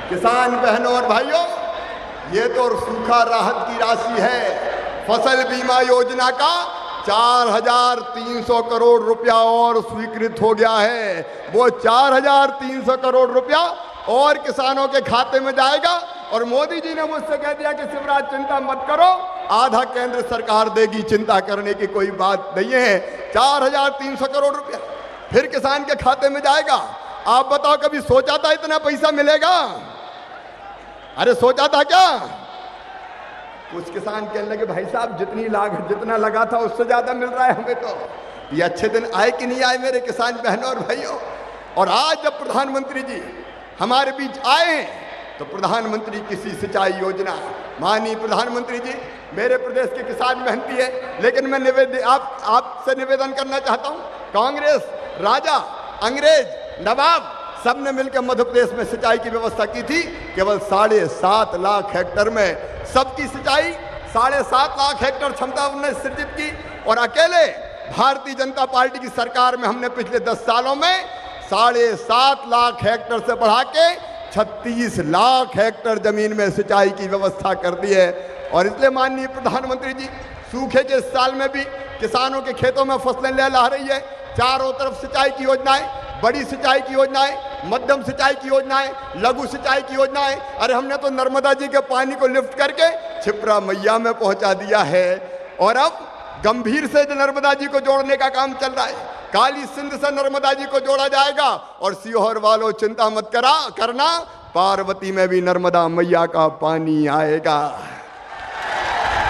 किसान बहनों और भाइयों, ये तो सूखा राहत की राशि है। फसल बीमा योजना का 4,300 करोड़ रुपया और स्वीकृत हो गया है। वो 4,300 करोड़ रुपया और किसानों के खाते में जाएगा। और मोदी जी ने मुझसे कह दिया कि शिवराज चिंता मत करो, आधा केंद्र सरकार देगी, चिंता करने की कोई बात नहीं है। 4,300 करोड़ रुपया फिर किसान के खाते में जाएगा। आप बताओ, कभी सोचा था इतना पैसा मिलेगा? अरे सोचा था क्या? कुछ किसान कहने लगे, भाई साहब जितना लगा था उससे ज्यादा मिल रहा है हमें तो। ये अच्छे दिन आए कि नहीं आए मेरे किसान बहनों और भाइयों? और आज जब प्रधानमंत्री जी हमारे बीच आए हैं तो प्रधानमंत्री कृषि सिंचाई योजना, माननीय प्रधानमंत्री जी मेरे प्रदेश के किसान मेहनती है, लेकिन मैं आपसे निवेदन करना चाहता हूं, कांग्रेस, राजा, अंग्रेज, नवाब सबने मिलकर मध्य प्रदेश में सिंचाई की व्यवस्था की थी। केवल 7.5 लाख हेक्टेयर में सबकी सिंचाई, 7.5 लाख हेक्टेयर क्षमता हमने सृजित की। और अकेले भारतीय जनता पार्टी की सरकार में हमने पिछले 10 सालों में 7.5 लाख हेक्टेयर से बढ़ा के 36 लाख हेक्टेयर जमीन में सिंचाई की व्यवस्था कर दी है। और इसलिए माननीय प्रधानमंत्री जी सूखे के साल में भी किसानों के खेतों में फसलें लहला रही है। चारों तरफ सिंचाई की योजनाएं, बड़ी सिंचाई की योजनाएं, मध्यम सिंचाई की योजनाएं, लघु सिंचाई की योजनाएं। अरे हमने तो नर्मदा जी के पानी को लिफ्ट करके छिप्रा मैया में पहुंचा दिया है। और अब गंभीर से नर्मदा जी को जोड़ने का काम चल रहा है। काली सिंध से नर्मदा जी को जोड़ा जाएगा। और सीहोर वालों चिंता मत करना, पार्वती में भी नर्मदा मैया का पानी आएगा।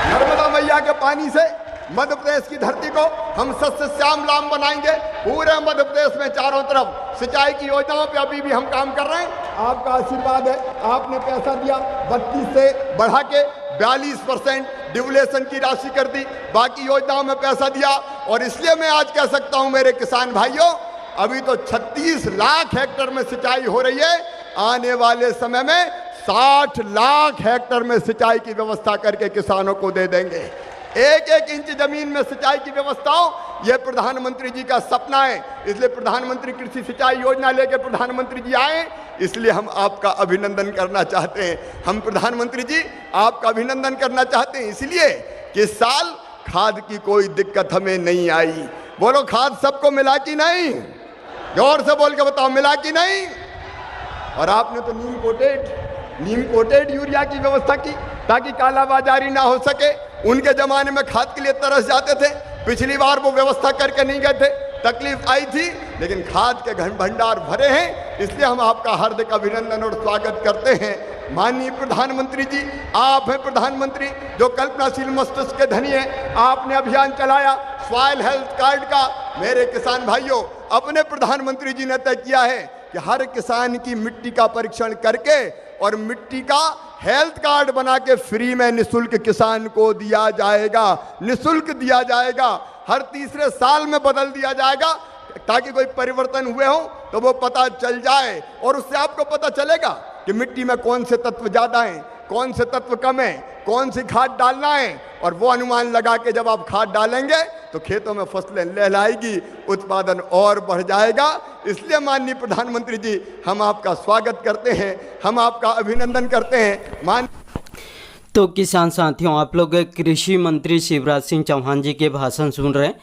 नर्मदा मैया के पानी से मध्य प्रदेश की धरती को हम सस्य श्यामलाम बनाएंगे। पूरे मध्य प्रदेश में चारों तरफ सिंचाई की योजनाओं पे अभी भी हम काम कर रहे हैं। आपका आशीर्वाद है, आपने पैसा दिया, 32 से बढ़ा के 42% डिवलेशन की राशि कर दी, बाकी योजनाओं में पैसा दिया। और इसलिए मैं आज कह सकता हूं मेरे किसान भाइयों, अभी तो 36 लाख हेक्टेयर में सिंचाई हो रही है। आने वाले समय में 60 लाख हेक्टेयर में सिंचाई की व्यवस्था करके किसानों को दे देंगे। 1-1 इंच जमीन में सिंचाई की व्यवस्था हो, यह प्रधानमंत्री जी का सपना है। इसलिए प्रधानमंत्री कृषि सिंचाई योजना लेकर प्रधानमंत्री जी आए, इसलिए हम आपका अभिनंदन करना चाहते हैं। हम प्रधानमंत्री जी आपका अभिनंदन करना चाहते हैं इसलिए कि इस साल खाद की कोई दिक्कत हमें नहीं आई। बोलो, खाद सबको मिला कि नहीं? जोर से बोल के बताओ, मिला कि नहीं? और आपने तो नीम कोटेड यूरिया की व्यवस्था की ताकि कालाबाजारी ना हो सके। उनके जमाने में खाद के लिए तरस जाते थे, पिछली बार वो व्यवस्था करके नहीं गए थे, तकलीफ आई थी, लेकिन खाद के भंडार भरे हैं। इसलिए हम आपका हार्दिक अभिनंदन और स्वागत करते हैं। माननीय प्रधानमंत्री जी, आप हैं प्रधानमंत्री जो कल्पनाशील मस्तिष्क के धनी हैं। आपने अभियान चलाया सॉइल हेल्थ कार्ड का। मेरे किसान भाइयों, अपने प्रधानमंत्री जी ने तय किया है कि हर किसान की मिट्टी का परीक्षण करके और मिट्टी का हेल्थ कार्ड बना के फ्री में निःशुल्क किसान को दिया जाएगा। निःशुल्क दिया जाएगा, हर तीसरे साल में बदल दिया जाएगा ताकि कोई परिवर्तन हुए हो तो वो पता चल जाए। और उससे आपको पता चलेगा कि मिट्टी में कौन से तत्व ज्यादा हैं, कौन से तत्व कम है, कौन सी खाद डालना है। और वो अनुमान लगा के जब आप खाद डालेंगे तो खेतों में फसलें लहलाएगी, उत्पादन और बढ़ जाएगा। इसलिए माननीय प्रधानमंत्री जी, हम आपका स्वागत करते हैं, हम आपका अभिनंदन करते हैं। तो किसान साथियों, आप लोग कृषि मंत्री शिवराज सिंह चौहान जी के भाषण सुन रहे हैं।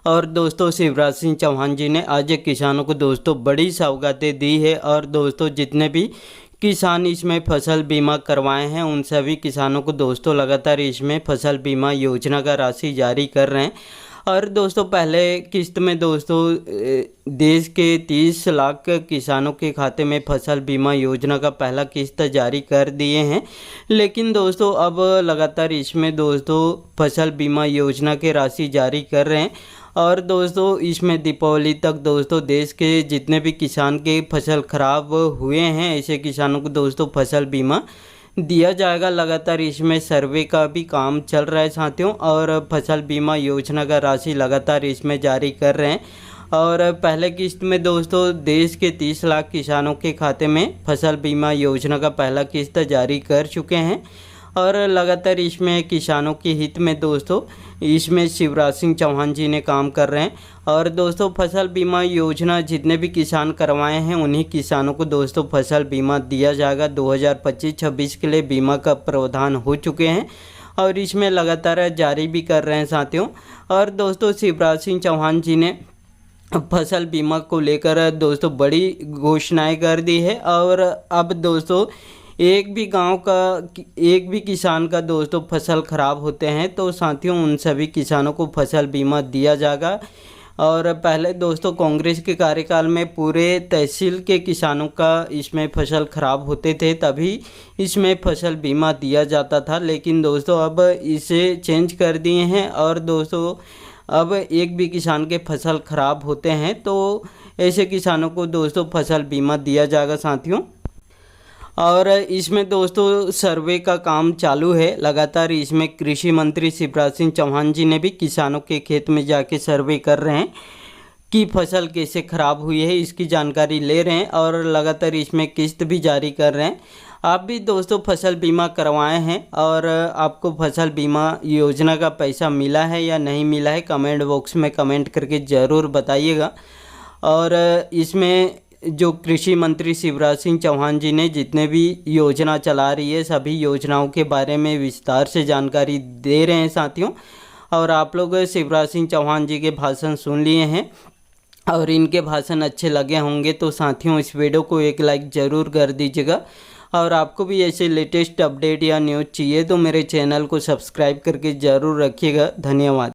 और दोस्तों, शिवराज सिंह चौहान जी ने आज किसानों को दोस्तों बड़ी सौगातें दी है। और दोस्तों, जितने भी किसान इसमें फसल बीमा करवाए हैं उन सभी किसानों को दोस्तों लगातार इसमें फसल बीमा योजना का राशि जारी कर रहे हैं। और दोस्तों, पहले किस्त में दोस्तों देश के 30 लाख किसानों के खाते में फसल बीमा योजना का पहला किस्त जारी कर दिए हैं। लेकिन दोस्तों, अब लगातार इसमें दोस्तों फसल बीमा योजना के राशि जारी कर रहे हैं। और दोस्तों, इसमें दीपावली तक दोस्तों देश के जितने भी किसान के फसल खराब हुए हैं ऐसे किसानों को दोस्तों फसल बीमा दिया जाएगा। लगातार इसमें सर्वे का भी काम चल रहा है साथियों। और फसल बीमा योजना का राशि लगातार इसमें जारी कर रहे हैं। और पहले किस्त में दोस्तों देश के 30 लाख किसानों के खाते में फसल बीमा योजना का पहला किस्त जारी कर चुके हैं। और लगातार इसमें किसानों के हित में दोस्तों इसमें शिवराज सिंह चौहान जी ने काम कर रहे हैं। और दोस्तों फसल बीमा योजना जितने भी किसान करवाए हैं उन्हीं किसानों को दोस्तों फसल बीमा दिया जाएगा। 2025-26 के लिए बीमा का प्रावधान हो चुके हैं और इसमें लगातार जारी भी कर रहे हैं साथियों। और दोस्तों शिवराज सिंह चौहान जी ने फसल बीमा को लेकर दोस्तों बड़ी घोषणाएं कर दी है। और अब दोस्तों एक भी किसान का दोस्तों फसल ख़राब होते हैं तो साथियों उन सभी किसानों को फसल बीमा दिया जाएगा। और पहले दोस्तों कांग्रेस के कार्यकाल में पूरे तहसील के किसानों का इसमें फसल ख़राब होते थे तभी इसमें फसल बीमा दिया जाता था, लेकिन दोस्तों अब इसे चेंज कर दिए हैं। और दोस्तों अब एक भी किसान के फसल ख़राब होते हैं तो ऐसे किसानों को दोस्तों फसल बीमा दिया जाएगा साथियों। और इसमें दोस्तों सर्वे का काम चालू है लगातार। इसमें कृषि मंत्री शिवराज सिंह चौहान जी ने भी किसानों के खेत में जाके सर्वे कर रहे हैं कि फसल कैसे ख़राब हुई है, इसकी जानकारी ले रहे हैं और लगातार इसमें किस्त भी जारी कर रहे हैं। आप भी दोस्तों फसल बीमा करवाए हैं और आपको फसल बीमा योजना का पैसा मिला है या नहीं मिला है, कमेंट बॉक्स में कमेंट करके ज़रूर बताइएगा। और इसमें जो कृषि मंत्री शिवराज सिंह चौहान जी ने जितने भी योजना चला रही है सभी योजनाओं के बारे में विस्तार से जानकारी दे रहे हैं साथियों। और आप लोग शिवराज सिंह चौहान जी के भाषण सुन लिए हैं और इनके भाषण अच्छे लगे होंगे तो साथियों इस वीडियो को एक लाइक ज़रूर कर दीजिएगा। और आपको भी ऐसे लेटेस्ट अपडेट या न्यूज़ चाहिए तो मेरे चैनल को सब्सक्राइब करके ज़रूर रखिएगा। धन्यवाद।